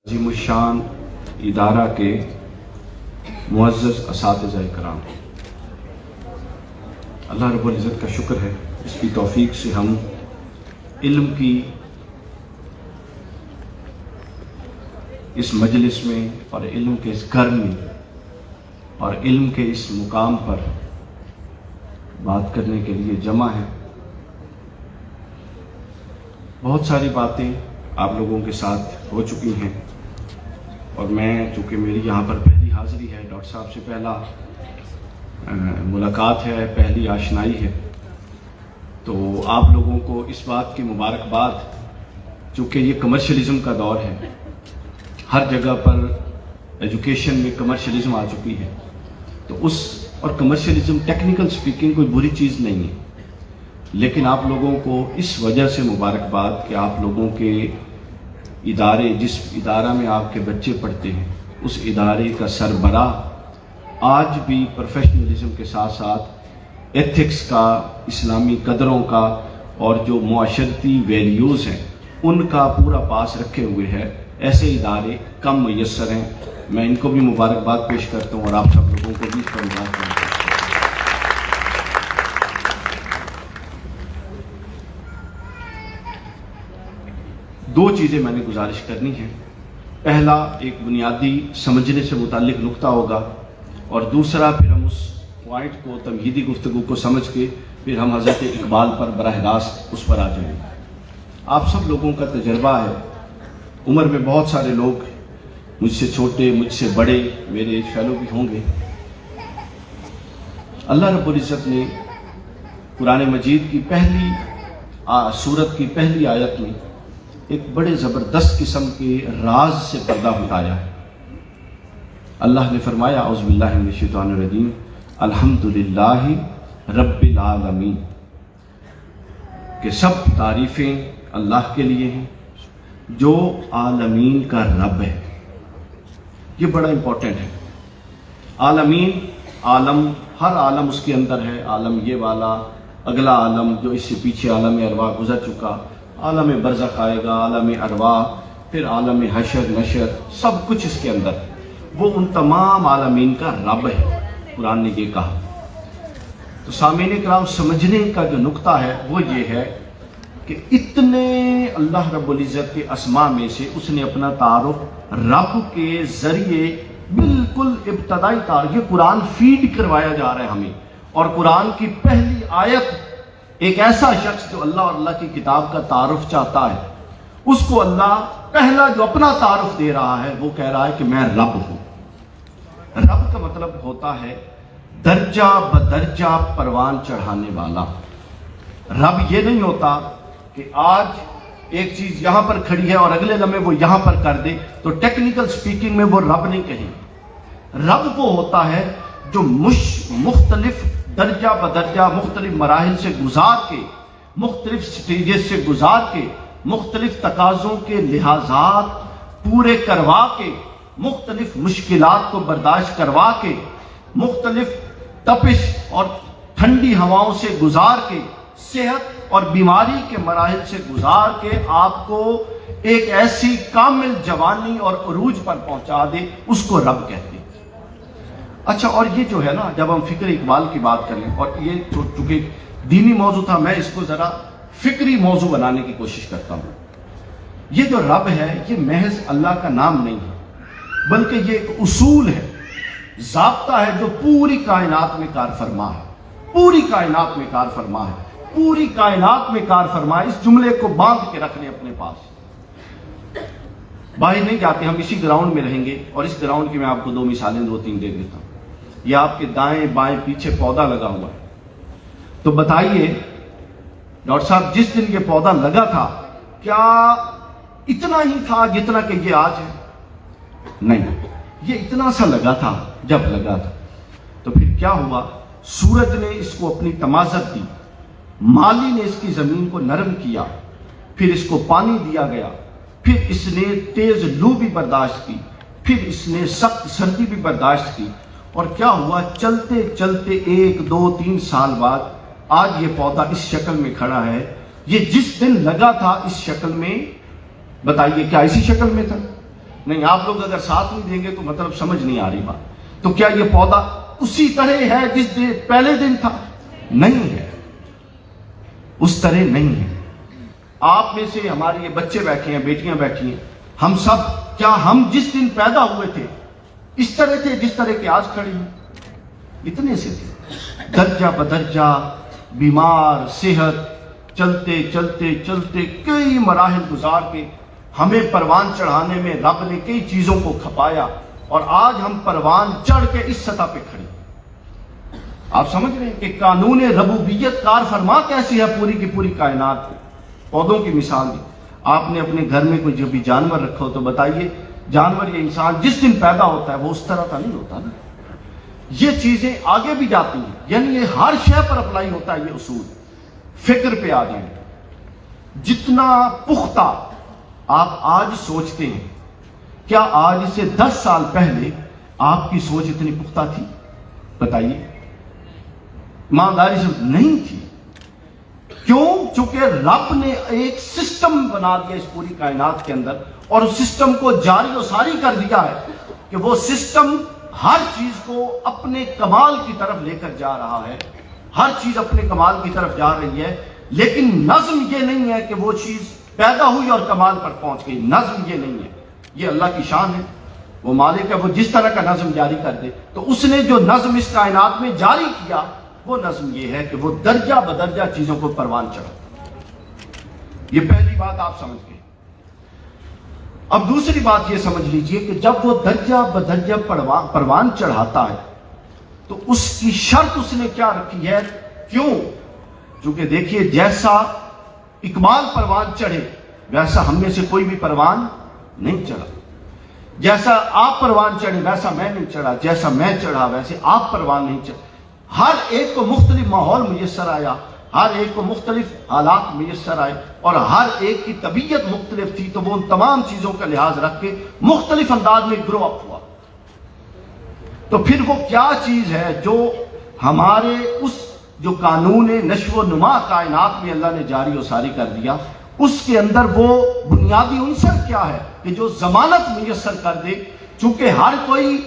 عظیم الشان ادارہ کے معزز اساتذہ کرام، اللہ رب العزت کا شکر ہے، اس کی توفیق سے ہم علم کی اس مجلس میں اور علم کے اس گھر میں اور علم کے اس مقام پر بات کرنے کے لیے جمع ہیں۔ بہت ساری باتیں آپ لوگوں کے ساتھ ہو چکی ہیں، اور میں چونکہ میری یہاں پر پہلی حاضری ہے، ڈاکٹر صاحب سے پہلا ملاقات ہے، پہلی آشنائی ہے، تو آپ لوگوں کو اس بات کی مبارکباد، چونکہ یہ کمرشلزم کا دور ہے، ہر جگہ پر ایجوکیشن میں کمرشلزم آ چکی ہے، تو اور کمرشلزم ٹیکنیکل سپیکنگ کوئی بری چیز نہیں ہے، لیکن آپ لوگوں کو اس وجہ سے مبارکباد کہ آپ لوگوں کے ادارے، جس ادارہ میں آپ کے بچے پڑھتے ہیں، اس ادارے کا سربراہ آج بھی پروفیشنلزم کے ساتھ ساتھ ایتھکس کا، اسلامی قدروں کا اور جو معاشرتی ویلیوز ہیں ان کا پورا پاس رکھے ہوئے ہے۔ ایسے ادارے کم میسر ہیں، میں ان کو بھی مبارکباد پیش کرتا ہوں اور آپ سب لوگوں کو بھی اس پر مبارکباد۔ دو چیزیں میں نے گزارش کرنی ہے، پہلا ایک بنیادی سمجھنے سے متعلق نقطہ ہوگا، اور دوسرا پھر ہم اس پوائنٹ کو، تمہیدی گفتگو کو سمجھ کے پھر ہم حضرت اقبال پر براہ راست اس پر آ جائیں گے۔ آپ سب لوگوں کا تجربہ ہے، عمر میں بہت سارے لوگ مجھ سے چھوٹے، مجھ سے بڑے، میرے ایج فیلو بھی ہوں گے۔ اللہ رب العزت نے قرآن مجید کی پہلی سورت کی پہلی آیت میں ایک بڑے زبردست قسم کے راز سے پردہ اٹھایا ہے۔ اللہ نے فرمایا، اعوذ باللہ من الشیطان الرجیم، الحمدللہ رب العالمین، کہ سب تعریفیں اللہ کے لیے ہیں جو عالمین کا رب ہے۔ یہ بڑا امپورٹنٹ ہے۔ عالمین، عالم، ہر عالم اس کے اندر ہے، عالم یہ والا، اگلا عالم جو اس سے پیچھے عالم ارواح گزر چکا، عالم برزخ آئے گا، عالم ارواح، پھر عالم حشر نشر، سب کچھ اس کے اندر، وہ ان تمام عالمین کا رب ہے، قرآن نے یہ کہا۔ تو سامعین کرام، سمجھنے کا جو نقطہ ہے وہ یہ ہے کہ اتنے اللہ رب العزت کے اسماء میں سے اس نے اپنا تعارف رب کے ذریعے بالکل ابتدائی تعارف، یہ قرآن فیڈ کروایا جا رہا ہے ہمیں، اور قرآن کی پہلی آیت ایک ایسا شخص جو اللہ اور اللہ کی کتاب کا تعارف چاہتا ہے، اس کو اللہ پہلا جو اپنا تعارف دے رہا ہے وہ کہہ رہا ہے کہ میں رب ہوں۔ رب کا مطلب ہوتا ہے درجہ بدرجہ پروان چڑھانے والا۔ رب یہ نہیں ہوتا کہ آج ایک چیز یہاں پر کھڑی ہے اور اگلے لمحے وہ یہاں پر کر دے، تو ٹیکنیکل سپیکنگ میں وہ رب نہیں کہیں۔ رب وہ ہوتا ہے جو مختلف درجہ بدرجہ، مختلف مراحل سے گزار کے، مختلف سٹیجز سے گزار کے، مختلف تقاضوں کے لحاظات پورے کروا کے، مختلف مشکلات کو برداشت کروا کے، مختلف تپش اور ٹھنڈی ہواؤں سے گزار کے، صحت اور بیماری کے مراحل سے گزار کے آپ کو ایک ایسی کامل جوانی اور عروج پر پہنچا دے، اس کو رب کہتے ہیں۔ اچھا، اور یہ جو ہے نا، جب ہم فکر اقبال کی بات کریں، اور یہ چونکہ دینی موضوع تھا، میں اس کو ذرا فکری موضوع بنانے کی کوشش کرتا ہوں۔ یہ جو رب ہے، یہ محض اللہ کا نام نہیں ہے، بلکہ یہ ایک اصول ہے، ضابطہ ہے جو پوری کائنات میں کار فرما ہے، پوری کائنات میں کار فرما ہے، پوری کائنات میں کار فرما ہے۔ اس جملے کو باندھ کے رکھ لیں اپنے پاس، باہر نہیں جاتے، ہم اسی گراؤنڈ میں رہیں گے، اور اس گراؤنڈ کی میں آپ کو دو مثالیں، دو تین دے دیتا ہوں۔ یہ آپ کے دائیں بائیں پیچھے پودا لگا ہوا ہے، تو بتائیے ڈاکٹر صاحب، جس دن یہ پودا لگا تھا کیا اتنا ہی تھا جتنا کہ یہ آج ہے؟ نہیں، یہ اتنا سا لگا تھا جب لگا تھا۔ تو پھر کیا ہوا؟ سورج نے اس کو اپنی تمازت دی، مالی نے اس کی زمین کو نرم کیا، پھر اس کو پانی دیا گیا، پھر اس نے تیز لو بھی برداشت کی، پھر اس نے سخت سردی بھی برداشت کی، اور کیا ہوا؟ چلتے چلتے 1 2 3 سال بعد آج یہ پودا اس شکل میں کھڑا ہے۔ یہ جس دن لگا تھا اس شکل میں، بتائیے کیا اسی شکل میں تھا؟ نہیں آپ لوگ اگر ساتھ نہیں دیں گے تو مطلب سمجھ نہیں آ رہی بات. تو کیا یہ پودا اسی طرح ہے جس پہلے دن تھا؟ نہیں ہے، اس طرح نہیں ہے. آپ میں سے ہمارے یہ بچے بیٹھے ہیں، بیٹیاں بیٹھی ہیں، ہم سب کیا ہم جس دن پیدا ہوئے تھے اس طرح تھے جس طرح کے آج کھڑے ہیں؟ اتنے سے تھے، درجہ بدرجہ بیمار، صحت، چلتے چلتے چلتے کئی مراحل گزار کے ہمیں پروان چڑھانے میں رب نے کئی چیزوں کو کھپایا، اور آج ہم پروان چڑھ کے اس سطح پہ کھڑے. آپ سمجھ رہے ہیں کہ قانون ربوبیت کار فرما کیسی ہے پوری کی پوری کائنات کو. پودوں کی مثال دی. آپ نے اپنے گھر میں کوئی جو بھی جانور رکھا ہو تو بتائیے، جانور یا انسان جس دن پیدا ہوتا ہے وہ اس طرح کا نہیں ہوتا نا. یہ چیزیں آگے بھی جاتی ہیں، یعنی یہ ہر شے پر اپلائی ہوتا ہے. یہ اصول فکر پہ آ جائیں. جتنا پختہ آپ آج سوچتے ہیں، کیا آج سے 10 سال پہلے آپ کی سوچ اتنی پختہ تھی؟ بتائیے. ایمانداری سے نہیں تھی. کیوں؟ چونکہ رب نے ایک سسٹم بنا دیا اس پوری کائنات کے اندر، اور اس سسٹم کو جاری و ساری کر دیا ہے کہ وہ سسٹم ہر چیز کو اپنے کمال کی طرف لے کر جا رہا ہے. ہر چیز اپنے کمال کی طرف جا رہی ہے، لیکن نظم یہ نہیں ہے کہ وہ چیز پیدا ہوئی اور کمال پر پہنچ گئی. نظم یہ نہیں ہے. یہ اللہ کی شان ہے. وہ مالک ہے، وہ جس طرح کا نظم جاری کر دے. تو اس نے جو نظم اس کائنات میں جاری کیا، وہ نظم یہ ہے کہ وہ درجہ بدرجہ چیزوں کو پروان چڑھا. یہ پہلی بات آپ سمجھ گئے. اب دوسری بات یہ سمجھ لیجئے کہ جب وہ درجہ بدرجہ پروان چڑھاتا ہے تو اس کی شرط اس نے کیا رکھی ہے؟ کیوں؟ چونکہ دیکھیے، جیسا اقبال پروان چڑھے ویسا ہم میں سے کوئی بھی پروان نہیں چڑھا. جیسا آپ پروان چڑھے ویسا میں نہیں چڑھا، جیسا میں چڑھا ویسے آپ پروان نہیں چڑھا. ہر ایک کو مختلف ماحول میسر آیا، ہر ایک کو مختلف حالات میسر آئے، اور ہر ایک کی طبیعت مختلف تھی. تو وہ ان تمام چیزوں کا لحاظ رکھ کے مختلف انداز میں گرو اپ ہوا. تو پھر وہ کیا چیز ہے جو ہمارے اس جو قانون نشو و نما کائنات میں اللہ نے جاری و ساری کر دیا، اس کے اندر وہ بنیادی عنصر کیا ہے کہ جو ضمانت میسر کر دے. چونکہ ہر کوئی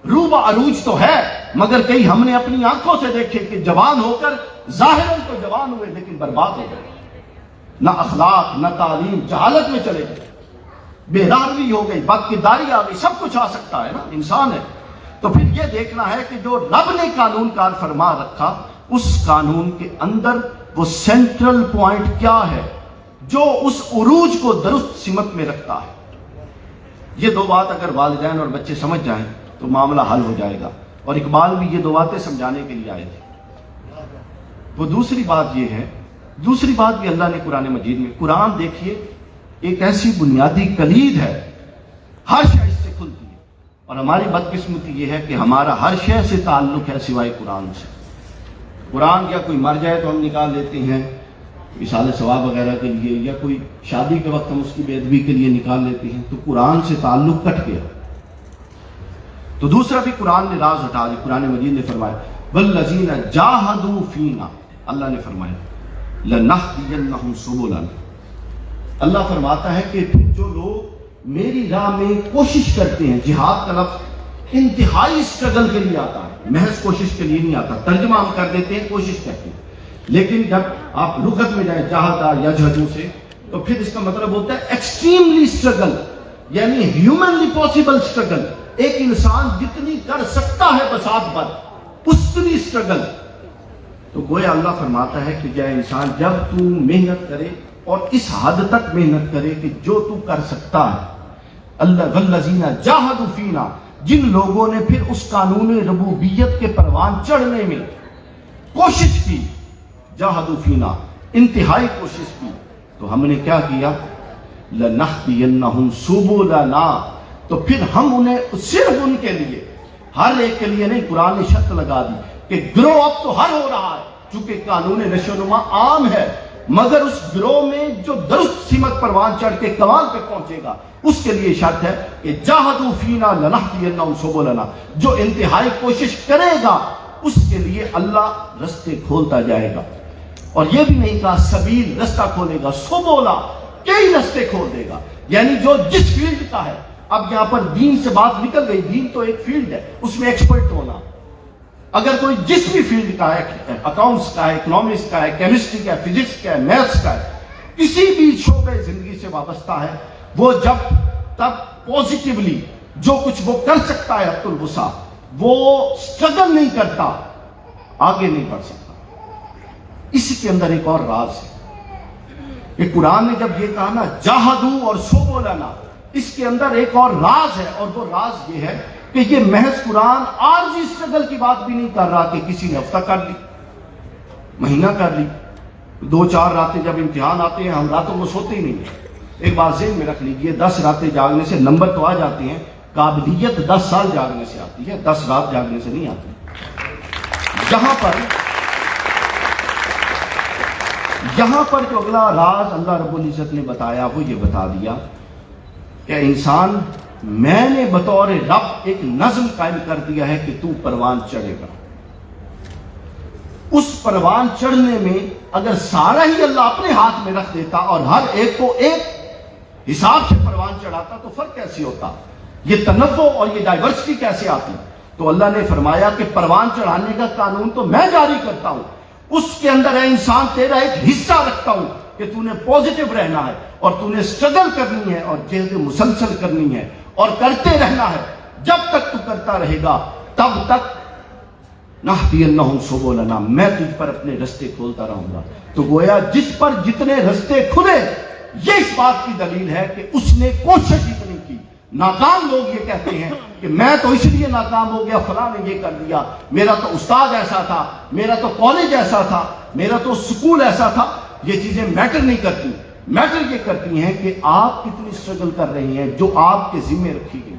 روبہ عروج تو ہے، مگر کئی ہم نے اپنی آنکھوں سے دیکھے کہ جوان ہو کر ظاہراً تو جوان ہوئے لیکن برباد ہو گئے. نہ اخلاق، نہ تعلیم، جہالت میں چلے گئے، بے راہروی ہو گئی، بدکرداری آ گئی. سب کچھ آ سکتا ہے نا، انسان ہے. تو پھر یہ دیکھنا ہے کہ جو رب نے قانون کار فرما رکھا، اس قانون کے اندر وہ سینٹرل پوائنٹ کیا ہے جو اس عروج کو درست سمت میں رکھتا ہے. یہ دو بات اگر والدین اور بچے سمجھ جائیں تو معاملہ حل ہو جائے گا. اور اقبال بھی یہ دو باتیں سمجھانے کے لیے آئے تھے. وہ دوسری بات یہ ہے، دوسری بات بھی اللہ نے قرآن مجید میں، قرآن دیکھیے ایک ایسی بنیادی کلید ہے، ہر شے اس سے کھلتی ہے. اور ہماری بدقسمتی یہ ہے کہ ہمارا ہر شے سے تعلق ہے سوائے قرآن سے. قرآن کیا کوئی مر جائے تو ہم نکال لیتے ہیں مثال ثواب وغیرہ کے لیے، یا کوئی شادی کے وقت ہم اس کی بے ادبی کے لیے نکال لیتے ہیں. تو قرآن سے تعلق کٹ گیا. تو دوسرا بھی قرآن نے راز ہٹا دی. قرآن مجید نے فرمایا والذین جاہدوا فینا، اللہ نے فرمایا لنہدینہم سبلنا. اللہ فرماتا ہے کہ پھر جو لوگ میری راہ میں کوشش کرتے ہیں، جہاد کا لفظ انتہائی اسٹرگل کے لیے آتا ہے، محض کوشش کے لیے نہیں آتا. ترجمہ ہم کر دیتے ہیں کوشش کرتے ہیں، لیکن جب آپ لغت میں جائیں جہادا یجہدو سے، تو پھر اس کا مطلب ہوتا ہے ایکسٹریملی اسٹرگل، یعنی ہیومنلی پاسبل اسٹرگل. ایک انسان جتنی کر سکتا ہے بساط پر اتنی اسٹرگل. تو گویا اللہ فرماتا ہے کہ جائے انسان جب تو محنت کرے اور اس حد تک محنت کرے کہ جو تو کر سکتا ہے. اللہ والذین جاہدوا فینا، جن لوگوں نے پھر اس قانون ربوبیت کے پروان چڑھنے میں کوشش کی، جاہدوا فینا، انتہائی کوشش کی، تو ہم نے کیا کیا؟ لنہدینہم سبلنا. تو پھر ہم انہیں صرف ان کے لیے، ہر ایک کے لیے نہیں، قرآن نے شرط لگا دی کہ گرو اپ تو ہر ہو رہا ہے چونکہ قانون نشو و نما عام ہے، مگر اس گروہ میں جو درست سمت پروان چڑھ کے کمال پہ پہنچے گا اس کے لیے شرط ہے کہ جاہدوا فینا لنہدینہم سبلنا. جو انتہائی کوشش کرے گا اس کے لیے اللہ رستے کھولتا جائے گا. اور یہ بھی نہیں کہا سبیل رستہ کھولے گا، سبولا کئی رستے کھول دے گا. یعنی جو جس فیلڈ کا ہے اب یہاں پر دین سے بات نکل گئی. دین تو ایک فیلڈ ہے, اس میں ایکسپرٹ ہونا. اگر کوئی جس بھی فیلڈ کا ہے, اکاؤنٹس کا ہے, اکنامکس کا ہے, کیمسٹری کا ہے, فزکس کا ہے, میتھس کا ہے, کسی بھی شعبے زندگی سے وابستہ ہے, وہ جب تب پوزیٹیولی جو کچھ وہ کر سکتا ہے حد الوسع, وہ سٹرگل نہیں کرتا, آگے نہیں بڑھ سکتا. اسی کے اندر ایک اور راز ہے. یہ قرآن نے جب یہ کہا نا جاہدو اور سوبو لنا, اس کے اندر ایک اور راز ہے, اور وہ راز یہ ہے کہ یہ محض قرآن عارضی سٹرگل کی بات بھی نہیں کر رہا کہ کسی نے ہفتہ کر لی, مہینہ کر لی, 2-4 راتیں جب امتحان آتے ہیں ہم راتوں کو سوتے ہی نہیں ہیں. ایک بات ذہن میں رکھ لیجئے, 10 راتیں جاگنے سے نمبر تو آ جاتے ہیں, قابلیت 10 سال جاگنے سے آتی ہے, 10 رات جاگنے سے نہیں آتی. یہاں پر جو اگلا راز اللہ رب العزت نے بتایا وہ یہ بتا دیا کہ انسان, میں نے بطور رب ایک نظم قائم کر دیا ہے کہ تو پروان چڑھے گا. اس پروان چڑھنے میں اگر سارا ہی اللہ اپنے ہاتھ میں رکھ دیتا اور ہر ایک کو ایک حساب سے پروان چڑھاتا تو فرق کیسے ہوتا, یہ تنوع اور یہ ڈائیورسٹی کیسے آتی. تو اللہ نے فرمایا کہ پروان چڑھانے کا قانون تو میں جاری کرتا ہوں, اس کے اندر ہے انسان تیرا ایک حصہ رکھتا ہوں کہ تو نے پوزیٹیو رہنا ہے, اور تو نے سٹرگل کرنی ہے, اور جلد مسلسل کرنی ہے, اور کرتے رہنا ہے. جب تک تو کرتا رہے گا تب تک نہدینہم سبلنا, میں تجھ پر اپنے رستے کھولتا رہوں گا. تو گویا جس پر جتنے رستے کھلے, یہ اس بات کی دلیل ہے کہ اس نے کوشش اتنی کی. ناکام لوگ یہ کہتے ہیں کہ میں تو اس لیے ناکام ہو گیا, فلاں نے یہ کر دیا, میرا تو استاد ایسا تھا, میرا تو کالج ایسا تھا, میرا تو سکول ایسا تھا. یہ چیزیں میٹر نہیں کرتی. میٹر یہ کرتی ہیں کہ آپ کتنی سٹرگل کر رہے ہیں جو آپ کے ذمہ رکھی گئی.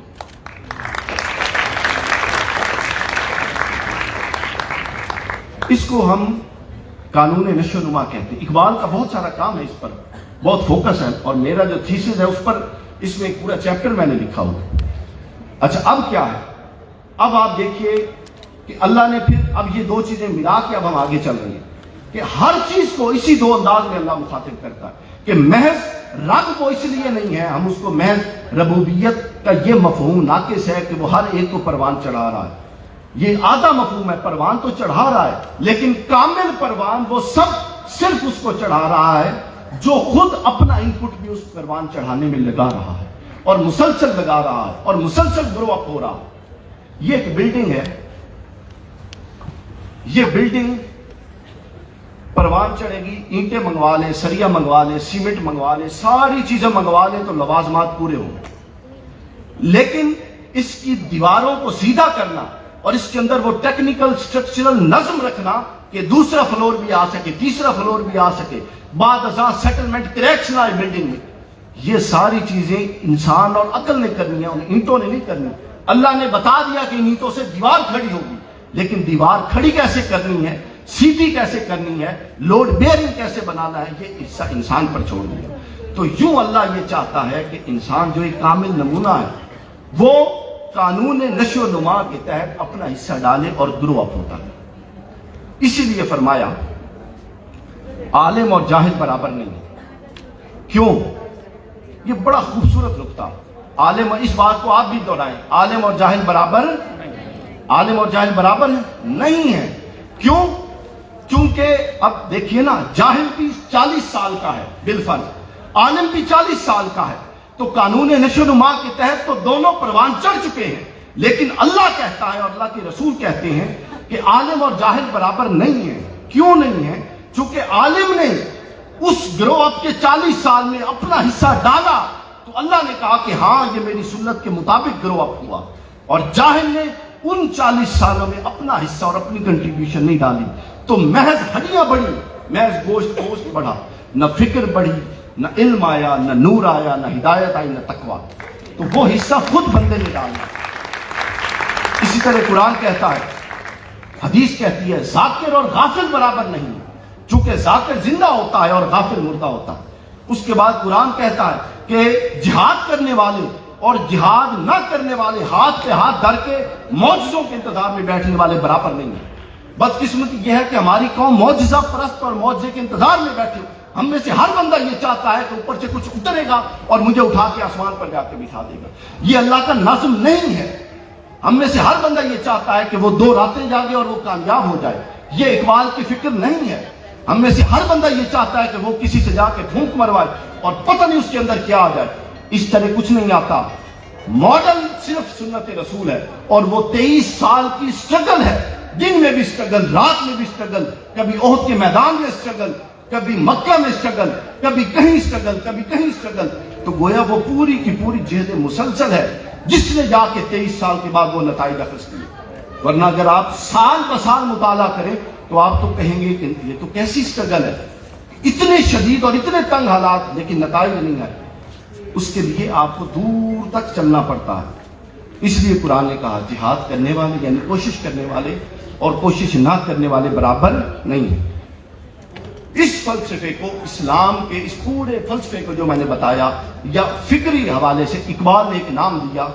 اس کو ہم قانون نشو و نما کہتے ہیں. اقبال کا بہت سارا کام ہے, اس پر بہت فوکس ہے, اور میرا جو تھیسس ہے اس پر, اس میں ایک پورا چیپٹر میں نے لکھا ہوا. اچھا اب کیا ہے, اب آپ دیکھیے کہ اللہ نے پھر اب یہ 2 چیزیں ملا کے اب ہم آگے چل رہے ہیں کہ ہر چیز کو اسی 2 انداز میں اللہ مخاطب کرتا ہے کہ محض رب کو اس لیے نہیں ہے, ہم اس کو محض ربوبیت کا یہ مفہوم ناقص ہے کہ وہ ہر ایک کو پروان چڑھا رہا ہے. یہ آدھا مفہوم ہے, پروان تو چڑھا رہا ہے, لیکن کامل پروان وہ سب صرف اس کو چڑھا رہا ہے جو خود اپنا انپٹ بھی اس پروان چڑھانے میں لگا رہا ہے, اور مسلسل لگا رہا ہے, اور مسلسل گرو اپ ہو رہا ہے. یہ ایک بلڈنگ ہے, یہ بلڈنگ پروان چڑھے گی, اینٹیں منگوا لیں, سریا منگوا لیں, سیمنٹ منگوا لیں, ساری چیزیں منگوا لیں تو لوازمات پورے ہوں گے. لیکن اس کی دیواروں کو سیدھا کرنا اور اس کے اندر وہ ٹیکنیکل سٹرکچرل نظم رکھنا کہ دوسرا فلور بھی آ سکے, تیسرا فلور بھی آ سکے, بعد ازاں سیٹلمنٹ کریکس نہ آئے بلڈنگ میں, یہ ساری چیزیں انسان اور عقل نے کرنی ہے, ان اینٹوں نے نہیں کرنی. اللہ نے بتا دیا کہ ان اینٹوں سے دیوار کھڑی ہوگی, لیکن دیوار کھڑی کیسے کرنی ہے, سیدھی کیسے کرنی ہے, لوڈ بیئرنگ کیسے بنانا ہے, یہ حصہ انسان پر چھوڑ دیا. تو یوں اللہ یہ چاہتا ہے کہ انسان جو ایک کامل نمونہ ہے وہ قانون نشو و نما کے تحت اپنا حصہ ڈالے اور گرو اپ ہوتا ہے. اسی لیے فرمایا عالم اور جاہل برابر نہیں ہے. کیوں؟ یہ بڑا خوبصورت نکتہ. عالم, اس بات کو آپ بھی دہرائیں, عالم اور جاہل برابر, عالم اور جاہل برابر نہیں ہے. کیوں؟ کیونکہ اب دیکھیے نا, جاہل بھی 40 سال کا ہے بالفرض, عالم بھی 40 سال کا ہے, تو قانون نشو و نما کے تحت تو دونوں پروان چڑھ چکے ہیں. لیکن اللہ کہتا ہے اور اللہ کے رسول کہتے ہیں کہ عالم اور جاہل برابر نہیں ہے. کیوں نہیں ہے؟ چونکہ عالم نے اس گرو اپ کے 40 سال میں اپنا حصہ ڈالا تو اللہ نے کہا کہ ہاں یہ میری سنت کے مطابق گرو اپ ہوا, اور جاہل نے ان 40 سالوں میں اپنا حصہ اور اپنی کنٹریبیوشن نہیں ڈالی, تو محض ہڈیاں بڑھی, محض گوشت بڑھا, نہ فکر بڑھی, نہ علم آیا, نہ نور آیا, نہ ہدایت آئی, نہ تقویٰ. تو وہ حصہ خود بندے نے ڈالنا. اسی طرح قرآن کہتا ہے, حدیث کہتی ہے, ذاکر اور غافل برابر نہیں, چونکہ ذاکر زندہ ہوتا ہے اور غافل مردہ ہوتا ہے. اس کے بعد قرآن کہتا ہے کہ جہاد کرنے والے اور جہاد نہ کرنے والے ہاتھ پہ ہاتھ دھر کے معجزوں کے انتظار میں بیٹھنے والے برابر نہیں ہیں. بدقسمتی یہ ہے کہ ہماری قوم معجزہ پرست اور معجزے کے انتظار میں بیٹھے, ہم میں سے ہر بندہ یہ چاہتا ہے کہ اوپر سے کچھ اترے گا اور مجھے اٹھا کے آسمان پر جا کے بٹھا دے گا. یہ اللہ کا نظم نہیں ہے. ہم میں سے ہر بندہ یہ چاہتا ہے کہ وہ 2 راتیں جاگے اور وہ کامیاب ہو جائے. یہ اقبال کی فکر نہیں ہے. ہم میں سے ہر بندہ یہ چاہتا ہے کہ وہ کسی سے جا کے پھونک مروائے اور پتہ نہیں اس کے اندر کیا آ جائے. اس طرح کچھ نہیں آتا. ماڈل صرف سنت رسول ہے اور وہ 23 سال کی سٹرگل ہے. دن میں بھی سٹرگل, رات میں بھی سٹرگل, کبھی احد کے میدان میں سٹرگل, کبھی مکہ میں سٹرگل, کبھی کہیں سٹرگل, کبھی کہیں سٹرگل. تو گویا وہ پوری کی پوری جہد مسلسل ہے جس نے جا کے 23 سال کے بعد وہ نتائج اخذ کیے. ورنہ اگر آپ سال بسال مطالعہ کریں تو آپ تو کہیں گے کہ یہ تو کیسی سٹرگل ہے, اتنے شدید اور اتنے تنگ حالات, لیکن نتائج نہیں آئے. اس کے لیے آپ کو دور تک چلنا پڑتا ہے. اس لیے قرآن نے کہا جہاد کرنے والے یعنی کوشش کرنے والے اور کوشش نہ کرنے والے برابر نہیں ہیں. اس فلسفے کو, اسلام کے اس پورے فلسفے کو جو میں نے بتایا یا فکری حوالے سے اقبال نے ایک نام دیا,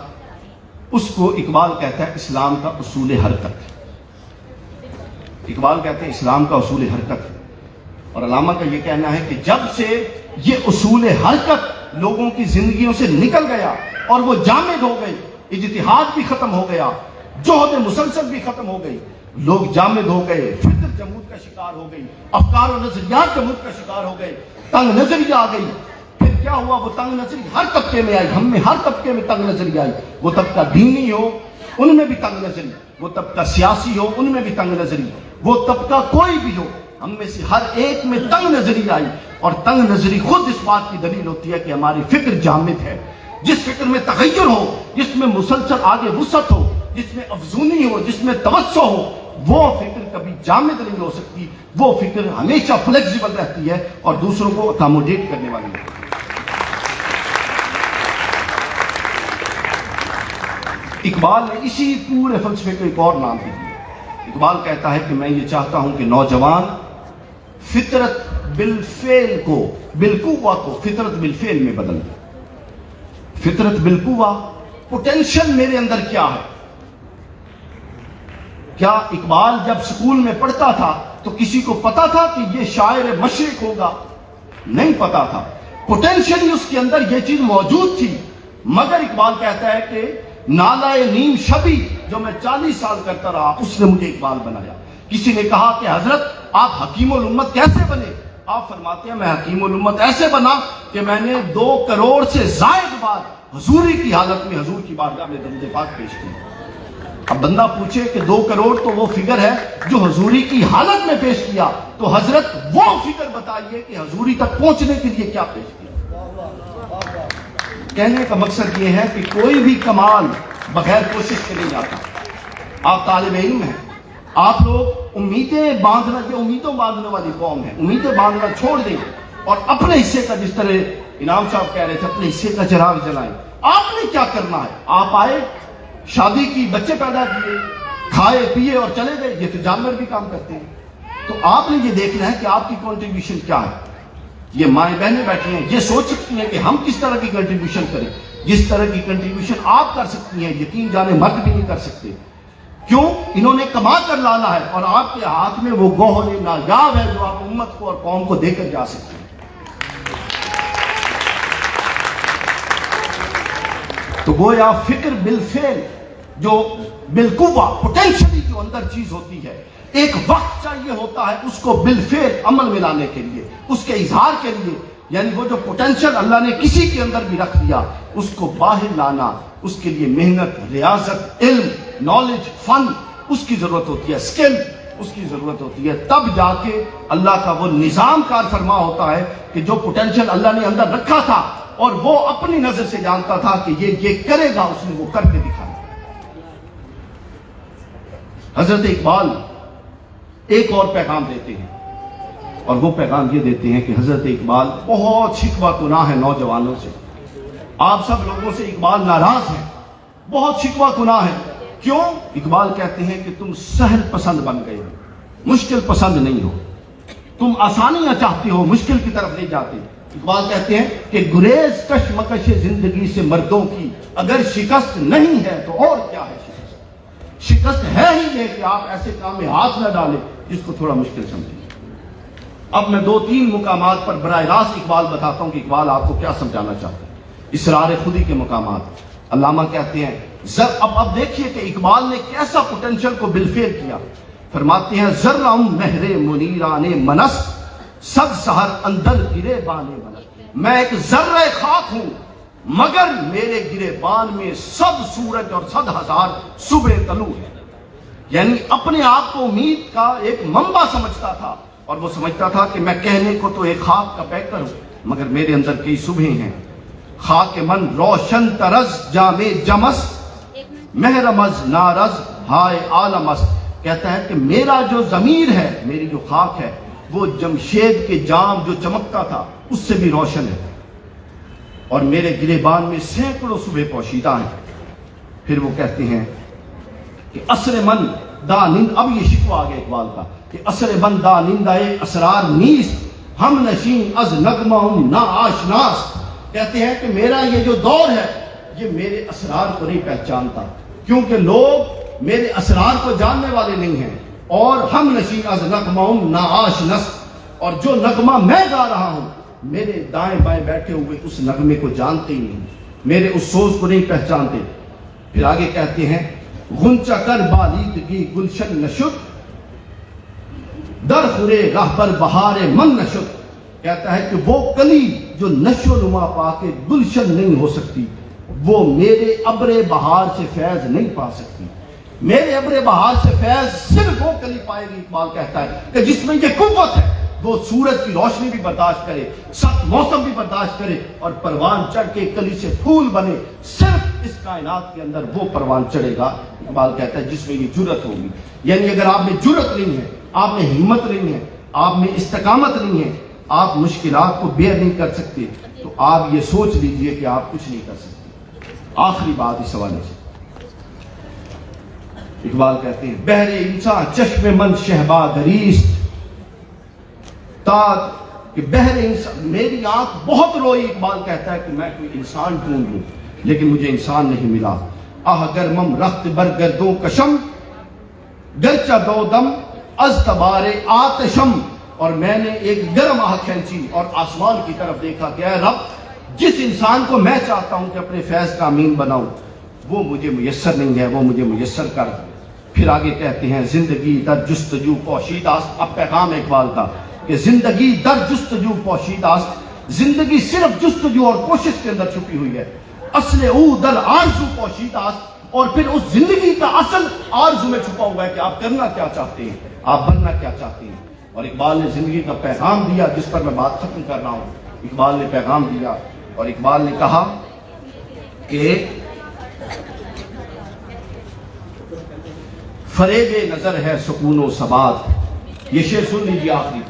اس کو اقبال کہتا ہے اسلام کا اصول حرکت. اقبال کہتے ہیں اسلام کا اصول حرکت. اور علامہ کا یہ کہنا ہے کہ جب سے یہ اصول حرکت لوگوں کی زندگیوں سے نکل گیا اور وہ جامد ہو گئی, اجتہاد بھی ختم ہو گیا, جہد مسلسل بھی ختم ہو گئی, لوگ جامد ہو گئے, فکر جمود کا شکار ہو گئی, افکار و نظریات جمود کا شکار ہو گئے, تنگ نظری آ گئی. پھر کیا ہوا؟ وہ تنگ نظری ہر طبقے میں آئی. ہم میں ہر طبقے میں تنگ نظری آئی. وہ طبقہ دینی ہو ان میں بھی تنگ نظری, وہ طبقہ سیاسی ہو ان میں بھی تنگ نظری, وہ طبقہ کوئی بھی ہو, ہم میں سے ہر ایک میں تنگ نظری آئی. اور تنگ نظری خود اس بات کی دلیل ہوتی ہے کہ ہماری فکر جامد ہے. جس فکر میں تغیر ہو, جس میں مسلسل آگے وسعت ہو, جس میں افزونی ہو, جس میں توسع ہو, وہ فکر کبھی جامد نہیں ہو سکتی. وہ فکر ہمیشہ فلیکسیبل رہتی ہے اور دوسروں کو اکاموڈیٹ کرنے والی ہے. اقبال نے اسی پورے فلسفے کو ایک اور نام دیا. اقبال کہتا ہے کہ میں یہ چاہتا ہوں کہ نوجوان فطرت بالفعل کو, بالقوہ کو فطرت بالفعل میں بدل دے. فطرت بالقوہ, پوٹینشل میرے اندر کیا ہے. کیا اقبال جب سکول میں پڑھتا تھا تو کسی کو پتا تھا کہ یہ شاعر مشرق ہوگا؟ نہیں پتا تھا. پوٹینشلی اس کے اندر یہ چیز موجود تھی. مگر اقبال کہتا ہے کہ نالائے نیم شبی جو میں 40 سال کرتا رہا اس نے مجھے اقبال بنایا. کسی نے کہا کہ حضرت آپ حکیم الامت کیسے بنے؟ آپ فرماتے ہیں میں حکیم الامت ایسے بنا کہ میں نے 2 کروڑ سے زائد بار حضوری کی حالت میں حضور کی بارگاہ میں درود پاک پیش کی. اب بندہ پوچھے کہ 2 کروڑ تو وہ فگر ہے جو حضوری کی حالت میں پیش کیا, تو حضرت وہ فگر بتائیے کہ حضوری تک پہنچنے کے لیے کیا پیش کیا. کہنے کا مقصد یہ ہے کہ کوئی بھی کمال بغیر کوشش کے نہیں جاتا. آپ طالب علم ہیں, آپ لوگ امیدیں باندھنا, جو امیدوں باندھنے والی قوم ہے, امیدیں باندھنا چھوڑ دیں اور اپنے حصے کا, جس طرح انعام صاحب کہہ رہے تھے, اپنے حصے کا چراغ جلائیں. آپ نے کیا کرنا ہے؟ آپ آئے, شادی کی, بچے پیدا کیے, کھائے پیے اور چلے گئے. یہ تو جانور بھی کام کرتے ہیں. تو آپ نے یہ دیکھنا ہے کہ آپ کی کنٹریبیوشن کیا ہے. یہ مائیں بہنیں بیٹھی ہیں, یہ سوچ سکتی ہیں کہ ہم کس طرح کی کنٹریبیوشن کریں. جس طرح کی کنٹریبیوشن آپ کر سکتی ہیں یقین جانے مرد بھی نہیں کر سکتے. کیوں؟ انہوں نے کما کر لانا ہے اور آپ کے ہاتھ میں وہ گوہر نایاب ہے جو آپ امت کو اور قوم کو دے کر جا سکتے ہیں. تو گویا فکر بالفعل, جو بالقوہ پوٹینشلی جو اندر چیز ہوتی ہے, ایک وقت چاہیے ہوتا ہے اس کو بالفعل عمل میں لانے کے لیے, اس کے اظہار کے لیے. یعنی وہ جو پوٹینشل اللہ نے کسی کے اندر بھی رکھ دیا اس کو باہر لانا, اس کے لیے محنت, ریاضت, علم, نالج, فن, اس کی ضرورت ہوتی ہے, اسکل اس کی ضرورت ہوتی ہے. تب جا کے اللہ کا وہ نظام کار فرما ہوتا ہے کہ جو پوٹینشل اللہ نے اندر رکھا تھا اور وہ اپنی نظر سے جانتا تھا کہ یہ کرے گا, اس نے وہ کر کے دکھایا. حضرت اقبال ایک اور پیغام دیتے ہیں اور وہ پیغام یہ دیتے ہیں کہ حضرت اقبال بہت شکوہ کناہ ہے نوجوانوں سے. آپ سب لوگوں سے اقبال ناراض ہیں, بہت شکوہ کناہ ہے. کیوں؟ اقبال کہتے ہیں کہ تم سہل پسند بن گئے ہو, مشکل پسند نہیں ہو. تم آسانیاں چاہتے ہو, مشکل کی طرف نہیں جاتے. اقبال کہتے ہیں کہ گریز کشمکش زندگی سے مردوں کی اگر شکست نہیں ہے تو اور کیا ہے شکست. شکست ہے ہی یہ کہ آپ ایسے کام میں ہاتھ نہ ڈالیں جس کو تھوڑا مشکل سمجھیں. اب میں 2-3 مقامات پر براہ راست اقبال بتاتا ہوں کہ اقبال آپ کو کیا سمجھانا چاہتا ہے. اسرار خودی کے مقامات. علامہ کہتے ہیں اب دیکھیے کہ اقبال نے کیسا پوٹینشل کو بالفعل کیا. فرماتے ہیں ذرہم مہر منیران منس صد سحر اندر گرے بانے منس. میں ایک ذرہ خاک ہوں مگر میرے گرے بان میں 100 سورج اور 100,000 صبح طلوع ہے. یعنی اپنے آپ کو امید کا ایک منبع سمجھتا تھا، اور وہ سمجھتا تھا کہ میں کہنے کو تو ایک خاک کا پیکر ہوں مگر میرے اندر کئی صبحیں ہیں. خاک من روشن ترز جامع جمس مہرمز نارز ہائے عالمس. کہتا ہے کہ میرا جو ضمیر ہے، میری جو خاک ہے، وہ جمشید کے جام جو چمکتا تھا اس سے بھی روشن ہے، اور میرے گریبان میں سینکڑوں صبح پوشیدہ ہیں. پھر وہ کہتے ہیں کہ اسر من دانند، اب یہ شکوہ آگے اقبال کا، کہ اسر من دانندائے اسرار نیست ہم نشین از نغمہ نا آشناس. کہتے ہیں کہ میرا یہ جو دور ہے یہ میرے اسرار کو نہیں پہچانتا، کیونکہ لوگ میرے اسرار کو جاننے والے نہیں ہیں. اور ہم نشین از نغمہ نا آشناس، اور جو نغمہ میں گا رہا ہوں میرے دائیں بائیں بیٹھے ہوئے اس نغمے کو جانتے ہی نہیں، میرے اس سوز کو نہیں پہچانتے. پھر آگے کہتے ہیں غنچہ کر بالیدگی گلشن نشد در خورے راہ پر بہار من نشد. کہتا ہے کہ وہ کلی جو نشو نما پا کے گلشن نہیں ہو سکتی، وہ میرے ابر بہار سے فیض نہیں پا سکتی. میرے ابر بہار سے فیض صرف وہ کلی پائے گی، اقبال کہتا ہے، کہ جس میں یہ قوت ہے، وہ سورج کی روشنی بھی برداشت کرے، سخت موسم بھی برداشت کرے، اور پروان چڑھ کے کلی سے پھول بنے. صرف اس کائنات کے اندر وہ پروان چڑھے گا، اقبال کہتا ہے، جس میں یہ جرت ہوگی. یعنی اگر آپ میں جرت نہیں ہے، آپ میں ہمت نہیں ہے، آپ میں استقامت نہیں ہے، آپ مشکلات کو بیئر نہیں کر سکتے، تو آپ یہ سوچ لیجئے کہ آپ کچھ نہیں کر سکتے. آخری بات اس حوالے سے اقبال کہتے ہیں بہر انسان چشم من شہبا گریست تاد، کہ بہر انسان، میری آنکھ بہت روئی. اقبال کہتا ہے کہ میں کوئی انسان ڈھونڈ لوں لیکن مجھے انسان نہیں ملا. آہ گرمم رخت برگردوں کشم گرچہ دو دم از تبار آتشم. اور میں نے ایک گرم آہ کھینچی اور آسمان کی طرف دیکھا کہ اے رب، جس انسان کو میں چاہتا ہوں کہ اپنے فیض کا امین بناؤں وہ مجھے میسر نہیں ہے، وہ مجھے میسر کر. پھر آگے کہتے ہیں زندگی در جستجو پوشیداست. اب پیغام اقبال کا کہ زندگی در جستجو پوشیداست، زندگی صرف جستجو اور کوشش کے اندر چھپی ہوئی ہے. اصل او در آرزو پوشیداست، اور پھر اس زندگی کا اصل آرزو میں چھپا ہوا ہے کہ آپ کرنا کیا چاہتے ہیں، آپ بننا کیا چاہتے ہیں. اور اقبال نے زندگی کا پیغام دیا، جس پر میں بات ختم کر رہا ہوں. اقبال نے پیغام دیا اور اقبال نے کہا کہ فریب نظر ہے سکون و ثبات. یہ شعر سن لیجیے آخری.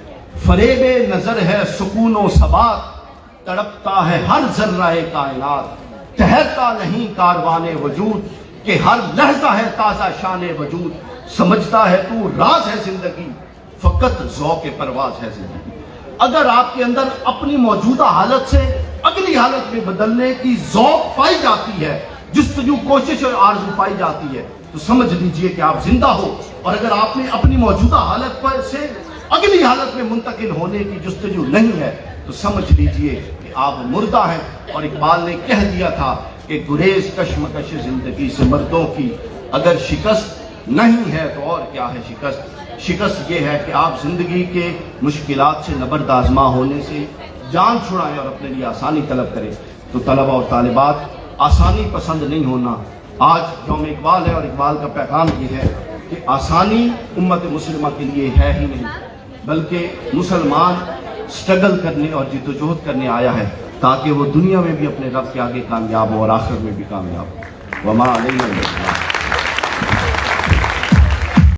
فریب نظر ہے سکون و ثبات، تڑپتا ہے ہر ذرہ کائنات، ٹھہرتا نہیں کاروان وجود، کہ ہر لحظہ ہے تازہ شان وجود. سمجھتا ہے تو راز ہے زندگی، فقط ذوق پرواز ہے زندگی. اگر آپ کے اندر اپنی موجودہ حالت سے اگلی حالت میں بدلنے کی ذوق پائی جاتی ہے، جستجو کوشش اور آرزو پائی جاتی ہے، تو سمجھ لیجئے کہ آپ زندہ ہو. اور اگر آپ میں اپنی موجودہ حالت پر سے اگلی حالت میں منتقل ہونے کی جستجو نہیں ہے تو سمجھ لیجئے کہ آپ مردہ ہیں. اور اقبال نے کہہ دیا تھا کہ گریز کشمکش زندگی سے مردوں کی، اگر شکست نہیں ہے تو اور کیا ہے شکست. شکست یہ ہے کہ آپ زندگی کے مشکلات سے نبرد آزما ہونے سے جان چھڑائیں اور اپنے لیے آسانی طلب کریں. تو طلبہ اور طالبات، آسانی پسند نہیں ہونا. آج یوم اقبال ہے اور اقبال کا پیغام یہ ہے کہ آسانی امت مسلمہ کے لیے ہے ہی نہیں، بلکہ مسلمان سٹرگل کرنے اور جدوجہد کرنے آیا ہے تاکہ وہ دنیا میں بھی اپنے رب کے آگے کامیاب ہو اور آخرت میں بھی کامیاب ہو. وما علینا